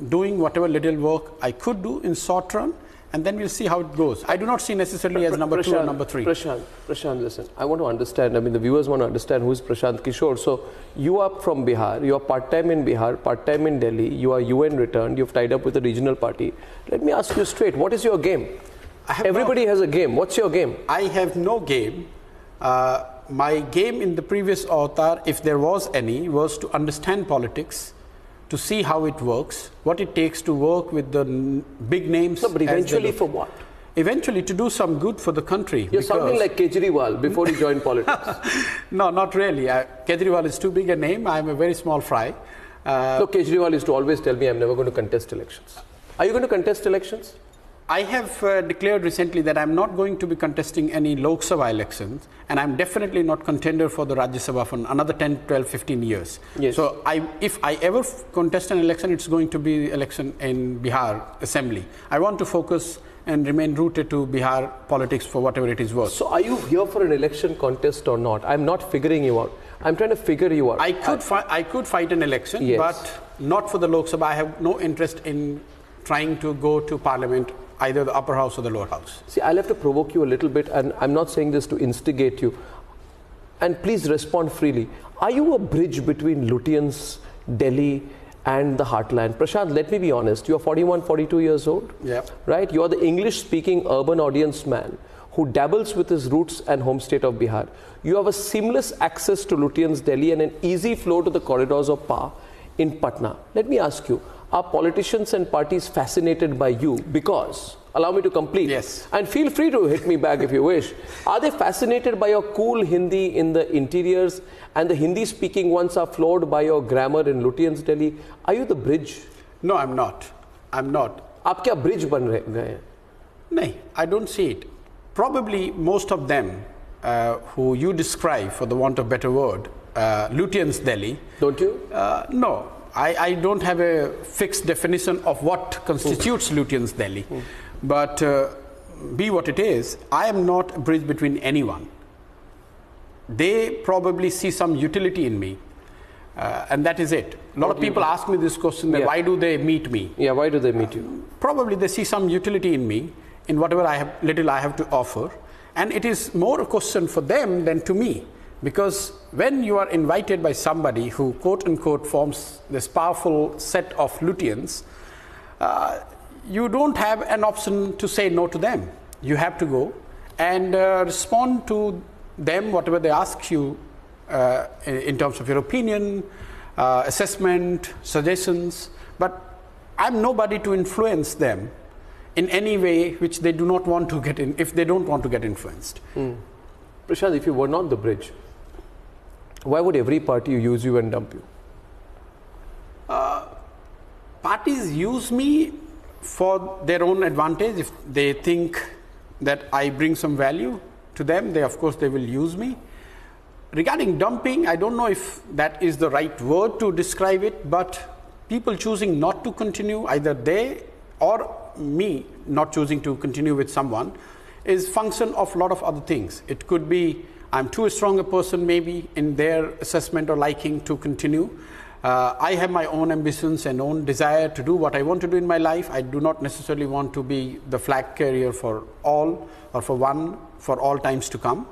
doing whatever little work I could do in short run, and then we'll see how it goes. I do not see necessarily as number 2 or number 3. Prashant, listen, I want to understand, I mean the viewers want to understand who is Prashant Kishor. So you are from Bihar, you are part-time in Bihar, part-time in Delhi, you are UN returned, you've tied up with a regional party. Let me ask you straight, what is your game? Everybody has a game. What's your game? I have no game. My game in the previous avatar, if there was any, was to understand politics, to see how it works, what it takes to work with the big names. No, but eventually for what? Eventually to do some good for the country. You're sounding like Kejriwal before he joined politics. No, not really. Kejriwal is too big a name. I'm a very small fry. No, Kejriwal used to always tell me I'm never going to contest elections. Are you going to contest elections? I have declared recently that I'm not going to be contesting any Lok Sabha elections, and I'm definitely not contender for the Rajya Sabha for another 10, 12, 15 years. Yes. So if I ever contest an election, it's going to be election in Bihar Assembly. I want to focus and remain rooted to Bihar politics for whatever it is worth. So are you here for an election contest or not? I'm not figuring you out. I'm trying to figure you out. I could fight an election, yes, but not for the Lok Sabha. I have no interest in trying to go to Parliament, either the upper house or the lower house. See, I'll have to provoke you a little bit, and I'm not saying this to instigate you. And please respond freely. Are you a bridge between Lutyens, Delhi, and the heartland? Prashant, let me be honest. You're 41, 42 years old. Yeah. Right? You're the English-speaking urban audience man who dabbles with his roots and home state of Bihar. You have a seamless access to Lutyens, Delhi, and an easy flow to the corridors of power in Patna. Let me ask you, are politicians and parties fascinated by you because, allow me to complete, yes, and feel free to hit me back if you wish, are they fascinated by your cool Hindi in the interiors and the Hindi speaking ones are floored by your grammar in Lutyens, Delhi? Are you the bridge? No, I'm not. I'm not. आप क्या bridge बन गए हैं? No, I don't see it. Probably most of them who you describe, for the want of better word, Lutyens, Delhi. Don't you? No. I don't have a fixed definition of what constitutes Lutyens Delhi, but be what it is, I am not a bridge between anyone. They probably see some utility in me, and that is it. A lot of people ask me this question, that why do they meet me? Yeah, why do they meet you? Probably they see some utility in me, in whatever little I have to offer, and it is more a question for them than to me. Because when you are invited by somebody who, quote unquote, forms this powerful set of Lutyens, you don't have an option to say no to them. You have to go and respond to them, whatever they ask you in terms of your opinion, assessment, suggestions. But I'm nobody to influence them in any way which they do not want to get in, if they don't want to get influenced. Prashant, if you were not the bridge, why would every party use you and dump you? Parties use me for their own advantage. If they think that I bring some value to them, of course they will use me. Regarding dumping, I don't know if that is the right word to describe it, but people choosing not to continue, either they or me not choosing to continue with someone, is function of a lot of other things. It could be I'm too strong a person maybe in their assessment or liking to continue. I have my own ambitions and own desire to do what I want to do in my life. I do not necessarily want to be the flag carrier for all or for one for all times to come.